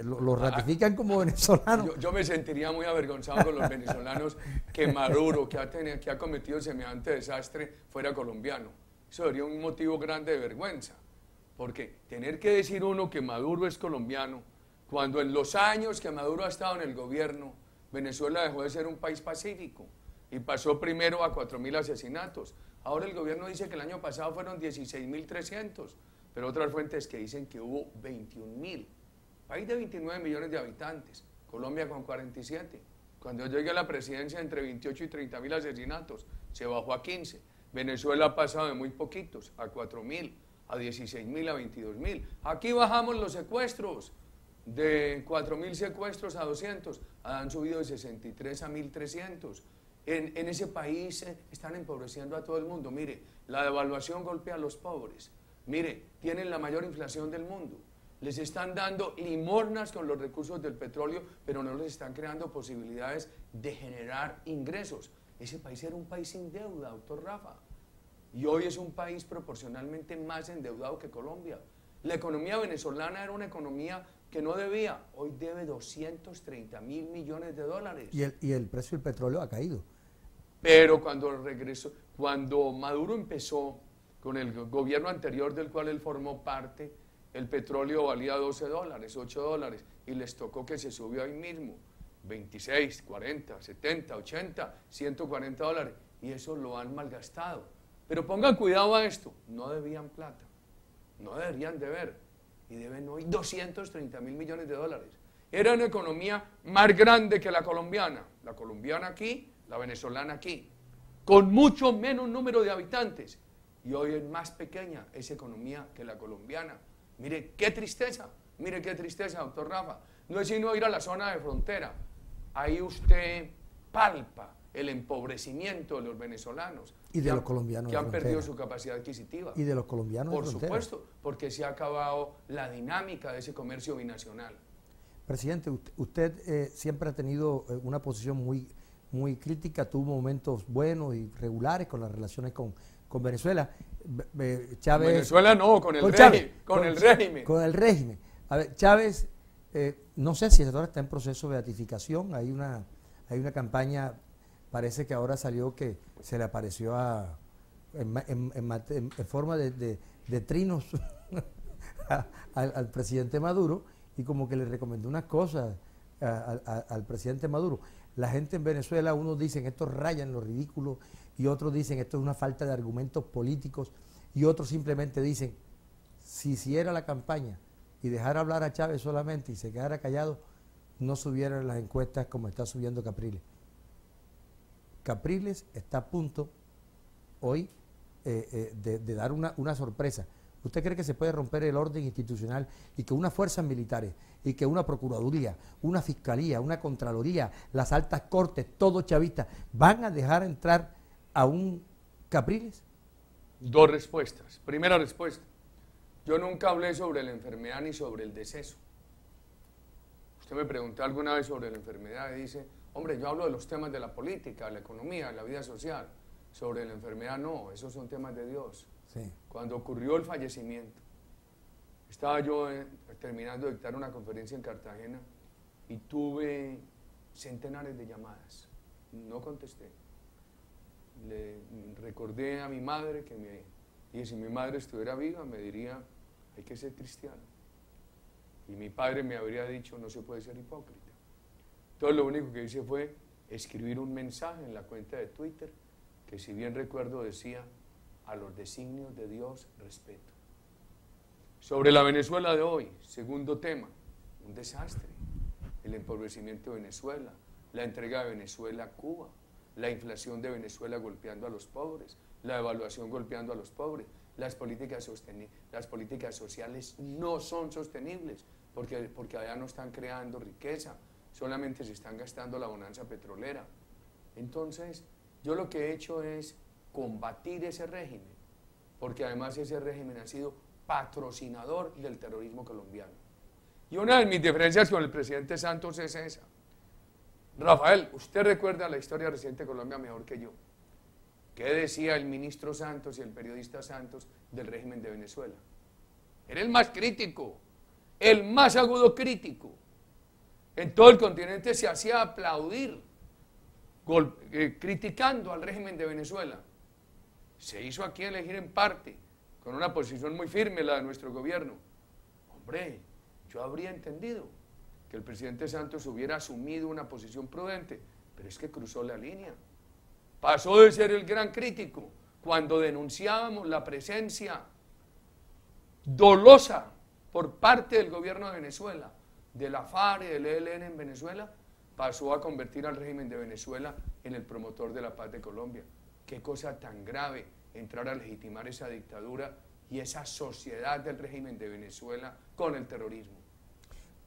A: lo ratifican como venezolano.
B: Yo me sentiría muy avergonzado con los venezolanos que Maduro, que ha cometido semejante desastre, fuera colombiano. Eso sería un motivo grande de vergüenza. Porque tener que decir uno que Maduro es colombiano, cuando en los años que Maduro ha estado en el gobierno, Venezuela dejó de ser un país pacífico y pasó primero a 4.000 asesinatos. Ahora el gobierno dice que el año pasado fueron 16.300. Pero otras fuentes que dicen que hubo 21.000. País de 29 millones de habitantes, Colombia con 47. Cuando yo llegué a la presidencia, entre 28 y 30.000 asesinatos, se bajó a 15. Venezuela ha pasado de muy poquitos, a 4.000, a 16.000, a 22.000. Aquí bajamos los secuestros, de 4.000 secuestros a 200, han subido de 63 a 1.300. En ese país están empobreciendo a todo el mundo. Mire, la devaluación golpea a los pobres. Mire, tienen la mayor inflación del mundo. Les están dando limosnas con los recursos del petróleo, pero no les están creando posibilidades de generar ingresos. Ese país era un país sin deuda, doctor Rafa. Y hoy es un país proporcionalmente más endeudado que Colombia. La economía venezolana era una economía que no debía. Hoy debe 230.000 millones de dólares.
A: Y el precio del petróleo ha caído.
B: Pero cuando Maduro empezó con el gobierno anterior del cual él formó parte, el petróleo valía $12, $8, y les tocó que se subió ahí mismo, 26, 40, 70, 80, $140, y eso lo han malgastado. Pero pongan cuidado a esto, no debían plata, no deberían deber, y deben hoy 230.000 millones de dólares. Era una economía más grande que la colombiana aquí, la venezolana aquí, con mucho menos número de habitantes, y hoy es más pequeña esa economía que la colombiana. Mire qué tristeza, doctor Rafa. No es sino ir a la zona de frontera. Ahí usted palpa el empobrecimiento de los venezolanos.
A: Y de los colombianos.
B: Que han perdido su capacidad adquisitiva.
A: Y de los colombianos.
B: Por supuesto, porque se ha acabado la dinámica de ese comercio binacional.
A: Presidente, usted siempre ha tenido una posición muy crítica, tuvo momentos buenos y regulares con las relaciones con Venezuela. Chávez,
B: Venezuela no, con el régimen.
A: Con el régimen. A ver, Chávez, no sé si ahora está en proceso de beatificación, hay una campaña, parece que ahora salió que se le apareció en forma de trinos al presidente Maduro, y como que le recomendó unas cosas al presidente Maduro. La gente en Venezuela, unos dicen esto raya en lo ridículo, y otros dicen esto es una falta de argumentos políticos, y otros simplemente dicen, si hiciera la campaña y dejara hablar a Chávez solamente y se quedara callado, no subieran las encuestas como está subiendo Capriles. Capriles está a punto hoy de dar una sorpresa. ¿Usted cree que se puede romper el orden institucional y que unas fuerzas militares y que una procuraduría, una fiscalía, una contraloría, las altas cortes, todos chavistas, van a dejar entrar a un Capriles?
B: Dos respuestas. Primera respuesta, yo nunca hablé sobre la enfermedad ni sobre el deceso. Usted me preguntó alguna vez sobre la enfermedad y dice, hombre, yo hablo de los temas de la política, la economía, la vida social. Sobre la enfermedad no, esos son temas de Dios.
A: Sí.
B: Cuando ocurrió el fallecimiento, estaba yo terminando de dictar una conferencia en Cartagena y tuve centenares de llamadas. No contesté. Le recordé a mi madre y si mi madre estuviera viva me diría, hay que ser cristiano. Y mi padre me habría dicho, no se puede ser hipócrita. Entonces lo único que hice fue escribir un mensaje en la cuenta de Twitter que, si bien recuerdo, decía, a los designios de Dios respeto. Sobre la Venezuela de hoy, segundo tema, un desastre. El empobrecimiento de Venezuela, la entrega de Venezuela a Cuba, la inflación de Venezuela golpeando a los pobres, la devaluación golpeando a los pobres, las políticas sociales no son sostenibles porque allá no están creando riqueza, solamente se están gastando la bonanza petrolera. Entonces, yo lo que he hecho es combatir ese régimen, porque además ese régimen ha sido patrocinador del terrorismo colombiano. Y una de mis diferencias con el presidente Santos es esa. Rafael, usted recuerda la historia reciente de Colombia mejor que yo. ¿Qué decía el ministro Santos y el periodista Santos del régimen de Venezuela? Era el más crítico. el más agudo crítico, en todo el continente se hacía aplaudir, criticando al régimen de Venezuela. Se hizo aquí elegir en parte, con una posición muy firme la de nuestro gobierno. Hombre, yo habría entendido que el presidente Santos hubiera asumido una posición prudente, pero es que cruzó la línea. Pasó de ser el gran crítico cuando denunciábamos la presencia dolosa por parte del gobierno de Venezuela, de la FARC y del ELN en Venezuela, pasó a convertir al régimen de Venezuela en el promotor de la paz de Colombia. Qué cosa tan grave entrar a legitimar esa dictadura y esa sociedad del régimen de Venezuela con el terrorismo.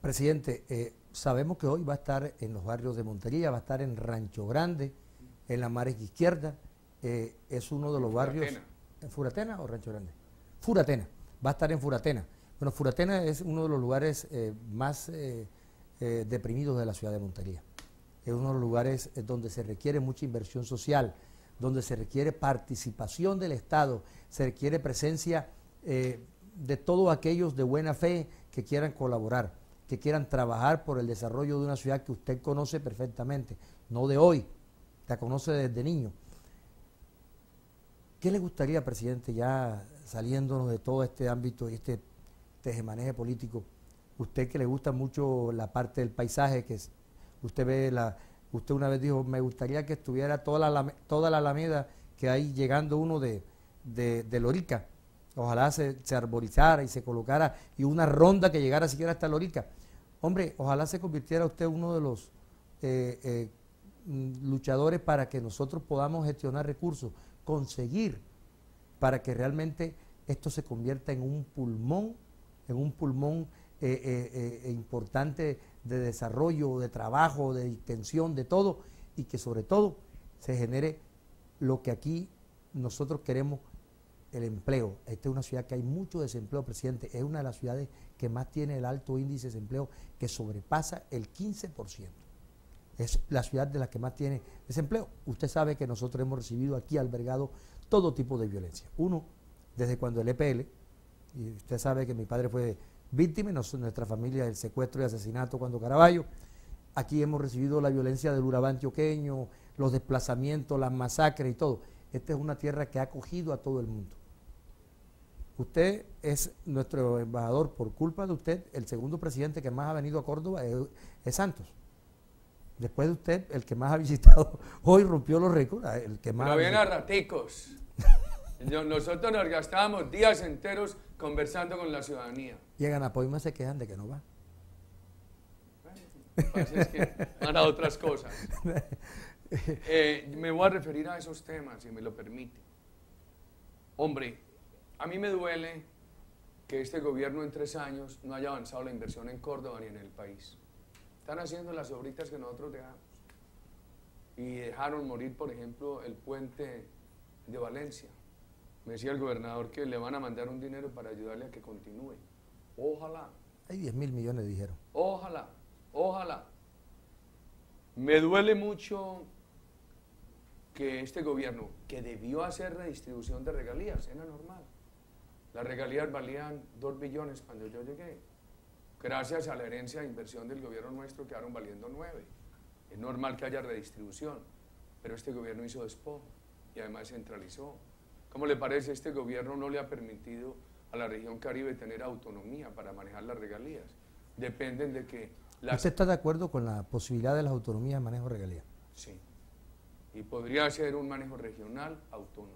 A: Presidente, sabemos que hoy va a estar en los barrios de Montería, va a estar en Rancho Grande, en la Margen Izquierda, es uno de los barrios... ¿En Furatena o Rancho Grande? Furatena, va a estar en Furatena. Bueno, Furatena es uno de los lugares más deprimidos de la ciudad de Montería. Es uno de los lugares donde se requiere mucha inversión social, donde se requiere participación del Estado, se requiere presencia de todos aquellos de buena fe que quieran colaborar, que quieran trabajar por el desarrollo de una ciudad que usted conoce perfectamente, no de hoy, la conoce desde niño. ¿Qué le gustaría, presidente, ya saliéndonos de todo este ámbito y este tejemaneje político, usted que le gusta mucho la parte del paisaje, que usted ve usted una vez dijo, me gustaría que estuviera toda la alameda que hay llegando uno de Lorica, ojalá se arborizara y se colocara y una ronda que llegara siquiera hasta Lorica. Hombre, ojalá se convirtiera usted uno de los luchadores para que nosotros podamos gestionar recursos, conseguir para que realmente esto se convierta en un pulmón importante de desarrollo, de trabajo, de extensión, de todo, y que sobre todo se genere lo que aquí nosotros queremos, el empleo. Esta es una ciudad que hay mucho desempleo, presidente, es una de las ciudades que más tiene el alto índice de desempleo, que sobrepasa el 15%. Es la ciudad de la que más tiene desempleo. Usted sabe que nosotros hemos recibido aquí albergado todo tipo de violencia. Uno, desde cuando el EPL, y usted sabe que mi padre fue víctima, nuestra familia del secuestro y asesinato cuando Caraballo. Aquí hemos recibido la violencia del Urabá antioqueño, los desplazamientos, las masacres y todo. Esta es una tierra que ha acogido a todo el mundo. Usted es nuestro embajador, por culpa de usted, el segundo presidente que más ha venido a Córdoba es Santos. Después de usted, el que más ha visitado, hoy rompió los récords, el que más...
B: Pero bien a raticos. Nosotros nos gastábamos días enteros conversando con la ciudadanía.
A: Llegan a Poima, se quejan de que no va.
B: Bueno, lo que pasa es que van a otras cosas. Me voy a referir a esos temas, si me lo permite. Hombre, a mí me duele que este gobierno en 3 años no haya avanzado la inversión en Córdoba ni en el país. Están haciendo las obritas que nosotros dejamos. Y dejaron morir, por ejemplo, el puente de Valencia. Me decía el gobernador que le van a mandar un dinero para ayudarle a que continúe. Ojalá.
A: Hay 10.000 millones, dijeron.
B: Ojalá, ojalá. Me duele mucho que este gobierno, que debió hacer redistribución de regalías, era normal. Las regalías valían 2 billones cuando yo llegué. Gracias a la herencia de inversión del gobierno nuestro quedaron valiendo 9. Es normal que haya redistribución, pero este gobierno hizo despojo y además centralizó. ¿Cómo le parece? Este gobierno no le ha permitido a la región Caribe tener autonomía para manejar las regalías. Dependen de que...
A: ¿Usted está de acuerdo con la posibilidad de las autonomías de manejo de regalías?
B: Sí. Y podría ser un manejo regional autónomo,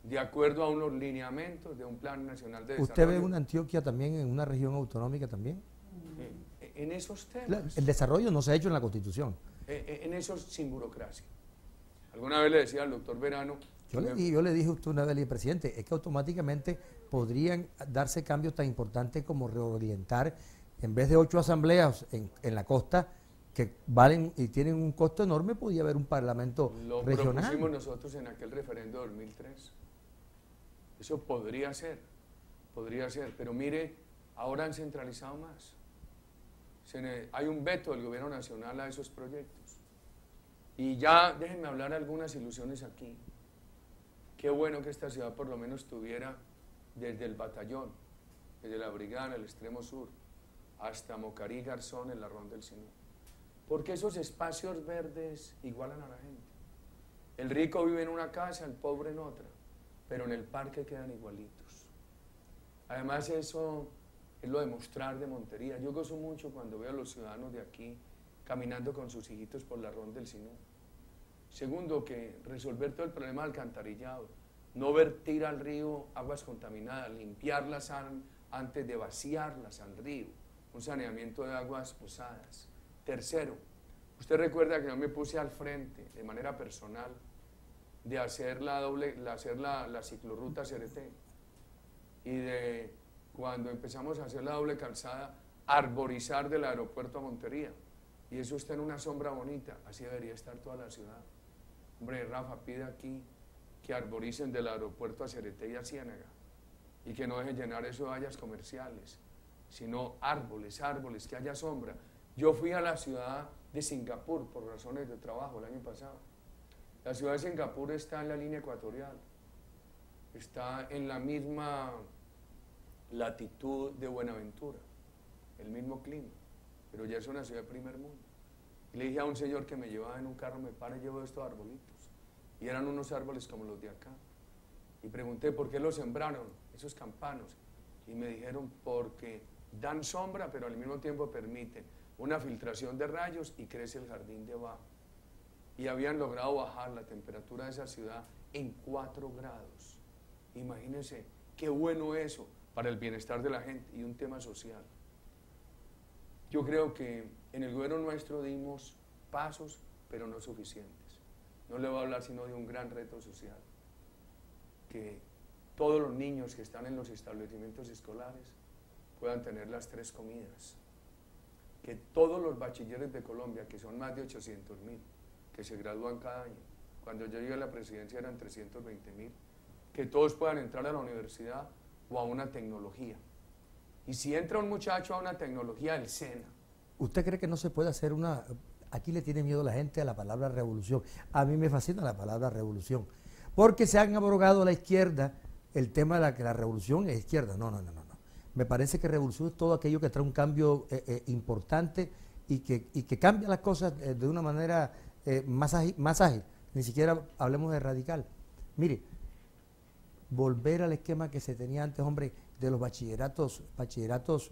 B: de acuerdo a unos lineamientos de un plan nacional de desarrollo.
A: ¿Usted ve una Antioquia también en una región autonómica también?
B: En esos temas.
A: El desarrollo no se ha hecho en la Constitución.
B: En esos sin burocracia. Alguna vez le decía al doctor Verano...
A: Yo le dije a usted una vez, presidente, es que automáticamente podrían darse cambios tan importantes como reorientar, en vez de 8 asambleas en la costa, que valen y tienen un costo enorme, podía haber un parlamento regional.
B: Lo propusimos nosotros en aquel referendo de 2003. Eso podría ser, pero mire, ahora han centralizado más. Hay un veto del gobierno nacional a esos proyectos. Y ya, déjenme hablar algunas ilusiones aquí. Qué bueno que esta ciudad por lo menos tuviera desde el batallón, desde la brigada en el extremo sur, hasta Mocarí, Garzón, en la Ronda del Sinú. Porque esos espacios verdes igualan a la gente. El rico vive en una casa, el pobre en otra, pero en el parque quedan igualitos. Además eso es lo de mostrar de Montería. Yo gozo mucho cuando veo a los ciudadanos de aquí caminando con sus hijitos por la Ronda del Sinú. Segundo, que resolver todo el problema del alcantarillado, no vertir al río aguas contaminadas, limpiarlas antes de vaciarlas al río, un saneamiento de aguas usadas. Tercero, usted recuerda que yo me puse al frente de manera personal de hacer la ciclorruta CRT y de cuando empezamos a hacer la doble calzada, arborizar del aeropuerto a Montería. Y eso está en una sombra bonita, así debería estar toda la ciudad. Hombre, Rafa, pide aquí que arboricen del aeropuerto a Cereté y a Ciénaga y que no dejen llenar eso de áreas comerciales, sino árboles, árboles, que haya sombra. Yo fui a la ciudad de Singapur por razones de trabajo el año pasado. La ciudad de Singapur está en la línea ecuatorial, está en la misma latitud de Buenaventura, el mismo clima, pero ya es una ciudad de primer mundo. Y le dije a un señor que me llevaba en un carro, me para y llevo estos arbolitos. Y eran unos árboles como los de acá. Y pregunté, ¿por qué los sembraron esos campanos? Y me dijeron, porque dan sombra, pero al mismo tiempo permiten una filtración de rayos y crece el jardín debajo. Y habían logrado bajar la temperatura de esa ciudad en 4 grados. Imagínense, qué bueno eso para el bienestar de la gente y un tema social. Yo creo que en el gobierno nuestro dimos pasos, pero no suficientes. No le voy a hablar sino de un gran reto social, que todos los niños que están en los establecimientos escolares puedan tener las 3 comidas, que todos los bachilleres de Colombia, que son más de 800.000, que se gradúan cada año, cuando yo llegué a la presidencia eran 320.000, que todos puedan entrar a la universidad o a una tecnología. Y si entra un muchacho a una tecnología del SENA.
A: ¿Usted cree que no se puede hacer una... Aquí le tiene miedo la gente a la palabra revolución. A mí me fascina la palabra revolución, porque se han abrogado a la izquierda el tema de que la revolución es izquierda. No. Me parece que revolución es todo aquello que trae un cambio importante y que cambia las cosas de una manera más ágil. Ni siquiera hablemos de radical. Mire, volver al esquema que se tenía antes, hombre, de los bachilleratos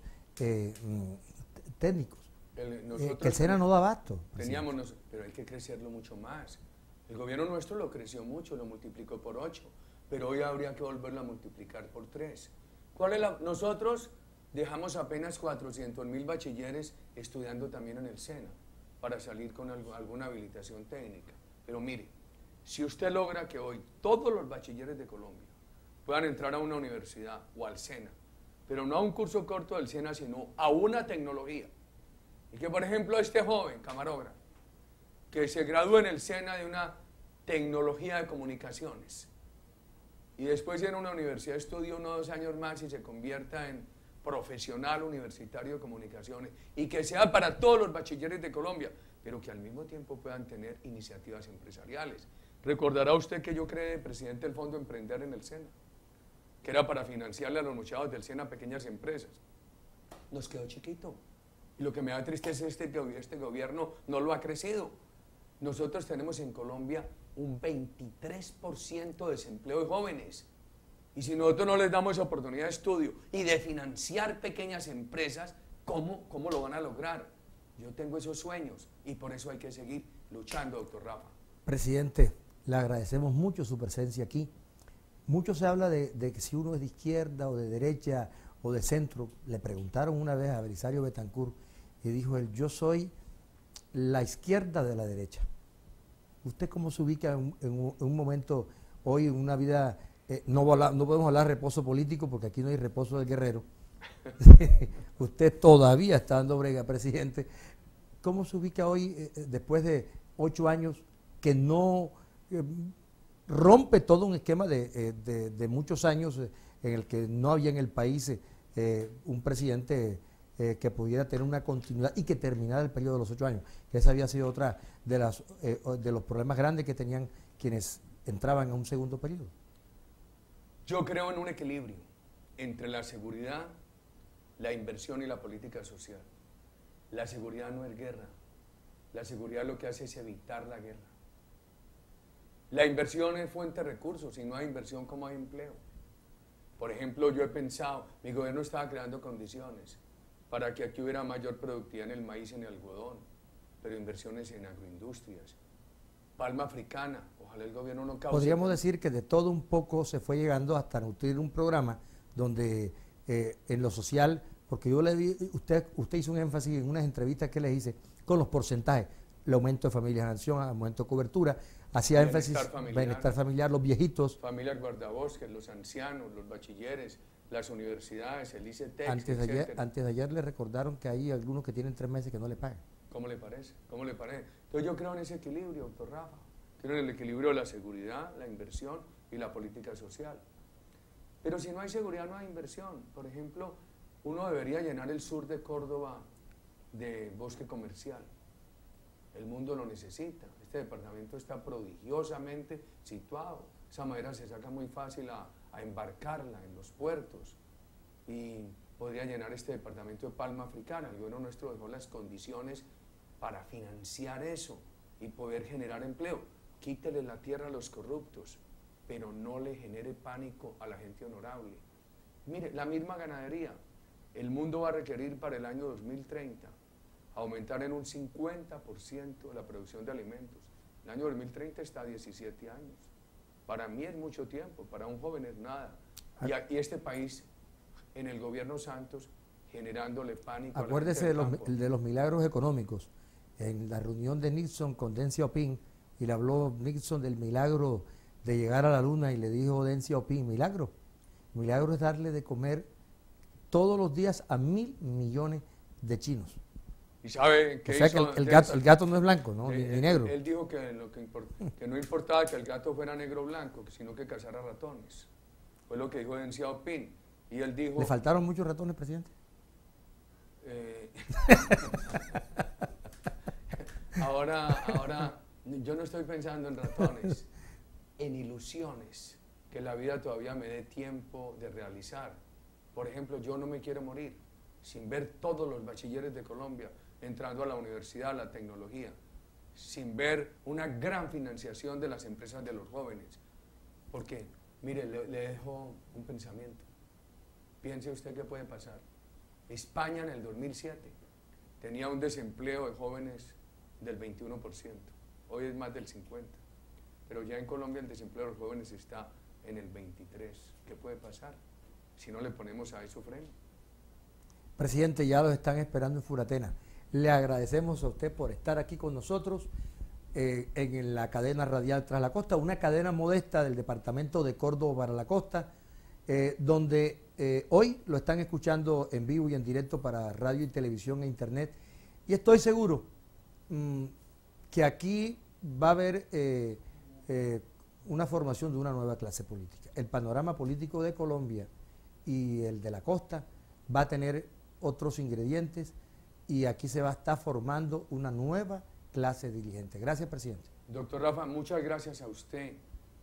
A: técnicos. Que el SENA no da abasto.
B: Teníamos, pero hay que crecerlo mucho más. El gobierno nuestro lo creció mucho, lo multiplicó por 8, pero hoy habría que volverlo a multiplicar por 3. Nosotros dejamos apenas 400.000 bachilleres estudiando también en el SENA para salir con alguna habilitación técnica. Pero mire, si usted logra que hoy todos los bachilleres de Colombia puedan entrar a una universidad o al SENA, pero no a un curso corto del SENA, sino a una tecnología, y que por ejemplo este joven camarógrafo que se gradúe en el SENA de una tecnología de comunicaciones y después en una universidad estudie 1 o 2 años más y se convierta en profesional universitario de comunicaciones y que sea para todos los bachilleres de Colombia, pero que al mismo tiempo puedan tener iniciativas empresariales. Recordará usted que yo creé presidente del Fondo Emprender en el SENA, que era para financiarle a los muchachos del SENA pequeñas empresas. Nos quedó chiquito. Y lo que me da tristeza es que este gobierno no lo ha crecido. Nosotros tenemos en Colombia un 23% de desempleo de jóvenes. Y si nosotros no les damos esa oportunidad de estudio y de financiar pequeñas empresas, ¿cómo lo van a lograr? Yo tengo esos sueños y por eso hay que seguir luchando, doctor Rafa.
A: Presidente, le agradecemos mucho su presencia aquí. Mucho se habla de que si uno es de izquierda o de derecha o de centro. Le preguntaron una vez a Belisario Betancur y dijo él, yo soy la izquierda de la derecha. ¿Usted cómo se ubica en un momento, hoy en una vida, no podemos hablar de reposo político porque aquí no hay reposo del guerrero? Usted todavía está dando brega, presidente. ¿Cómo se ubica hoy, después de 8 años, que no rompe todo un esquema de muchos años en el que no había en el país un presidente que pudiera tener una continuidad y que terminara el periodo de los 8 años? Que esa había sido otra de los problemas grandes que tenían quienes entraban a un segundo periodo.
B: Yo creo en un equilibrio entre la seguridad la inversión y la política social. La seguridad no es guerra. La seguridad lo que hace es evitar la guerra. La inversión es fuente de recursos. Si no hay inversión, ¿cómo hay empleo? Por ejemplo, yo he pensado, mi gobierno estaba creando condiciones para que aquí hubiera mayor productividad en el maíz y en el algodón, pero inversiones en agroindustrias. Palma africana, ojalá el gobierno no cause...
A: Podríamos decir que de todo un poco se fue llegando hasta nutrir un programa donde en lo social, porque yo le vi, usted hizo un énfasis en unas entrevistas que les hice con los porcentajes, el aumento de familias en acción, aumento de cobertura, hacía énfasis bienestar familiar, los viejitos.
B: Familias guardabosques, los ancianos, los bachilleres, las universidades, el ICETEX,
A: Antes de ayer le recordaron que hay algunos que tienen 3 meses que no le pagan.
B: ¿Cómo le parece? ¿Cómo le parece? Entonces yo creo en ese equilibrio, doctor Rafa. Creo en el equilibrio de la seguridad, la inversión y la política social. Pero si no hay seguridad, no hay inversión. Por ejemplo, uno debería llenar el sur de Córdoba de bosque comercial. El mundo lo necesita. Este departamento está prodigiosamente situado. Esa madera se saca muy fácil a embarcarla en los puertos y podría llenar este departamento de palma africana. El gobierno nuestro dejó las condiciones para financiar eso y poder generar empleo. Quítele la tierra a los corruptos, pero no le genere pánico a la gente honorable. Mire, la misma ganadería. El mundo va a requerir para el año 2030 aumentar en un 50% la producción de alimentos. El año 2030 está a 17 años. Para mí es mucho tiempo, para un joven es nada. Y este país, en el gobierno Santos, generándole pánico.
A: Acuérdese de los milagros económicos. En la reunión de Nixon con Deng Xiaoping, y le habló Nixon del milagro de llegar a la luna, y le dijo Deng Xiaoping, milagro. Milagro es darle de comer todos los días a 1.000 millones de chinos.
B: ¿Y sabe qué
A: o sea
B: hizo?
A: Que el gato no es blanco, ¿no? Ni negro.
B: Él dijo que no importaba que el gato fuera negro o blanco, sino que cazara ratones. Fue lo que dijo Deng Xiaoping. Y él dijo...
A: ¿Le faltaron muchos ratones, presidente?
B: Ahora, yo no estoy pensando en ratones, en ilusiones que la vida todavía me dé tiempo de realizar. Por ejemplo, yo no me quiero morir sin ver todos los bachilleres de Colombia entrando a la universidad, a la tecnología, sin ver una gran financiación de las empresas de los jóvenes. Porque, mire, le dejo un pensamiento. Piense usted qué puede pasar. España en el 2007 tenía un desempleo de jóvenes del 21%, hoy es más del 50%, pero ya en Colombia el desempleo de los jóvenes está en el 23%. ¿Qué puede pasar si no le ponemos a eso freno?
A: Presidente, ya los están esperando en Furatena. Le agradecemos a usted por estar aquí con nosotros en la cadena radial Tras la Costa, una cadena modesta del departamento de Córdoba para la costa, donde hoy lo están escuchando en vivo y en directo para radio y televisión e internet. Y estoy seguro que aquí va a haber una formación de una nueva clase política. El panorama político de Colombia y el de la costa va a tener otros ingredientes y aquí se va a estar formando una nueva clase dirigente. Gracias, presidente.
B: Doctor Rafa, muchas gracias a usted,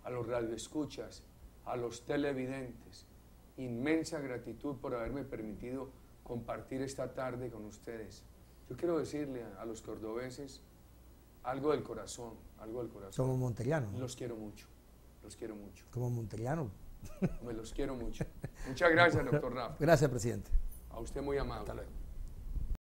B: a los radioescuchas, a los televidentes. Inmensa gratitud por haberme permitido compartir esta tarde con ustedes. Yo quiero decirle a los cordobeses algo del corazón, algo del corazón.
A: Somos monterianos, ¿no?
B: Los quiero mucho, los quiero mucho.
A: Como monterianos.
B: Me los quiero mucho. Muchas gracias, doctor Rafa.
A: Gracias, presidente.
B: A usted muy amable.
A: Hasta luego.